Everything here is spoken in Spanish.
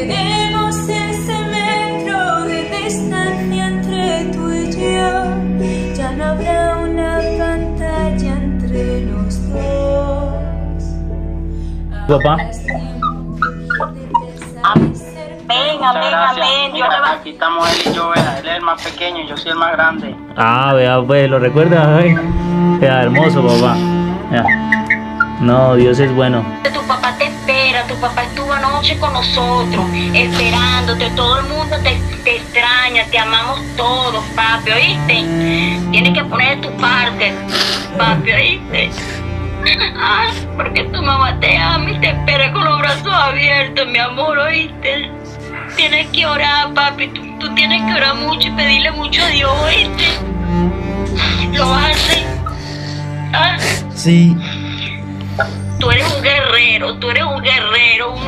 Tenemos ese metro de distancia entre tú y yo. Ya no habrá una pantalla entre los dos. Papá. Ahora es tiempo de desaparecer. Amén, Muchas amén, gracias. amén. Dios le Mira, va. aquí estamos él y yo, vea. Él es el más pequeño, yo soy el más grande. Ah, vea, pues, ¿lo recuerda? Ay, vea, hermoso, papá. Vea. No, Dios es bueno. Tu papá te espera, tu papá estuvo anoche con nosotros, esperándote, todo el mundo te extraña, te amamos todos, papi, ¿oíste? Tienes que poner de tu parte, papi, ¿oíste? Ay, porque tu mamá te ama y te espera con los brazos abiertos, mi amor, ¿oíste? Tienes que orar, papi, tú tienes que orar mucho y pedirle mucho a Dios, ¿oíste? ¿Lo vas a hacer? ¿Ah? Sí. Tú eres un guerrero,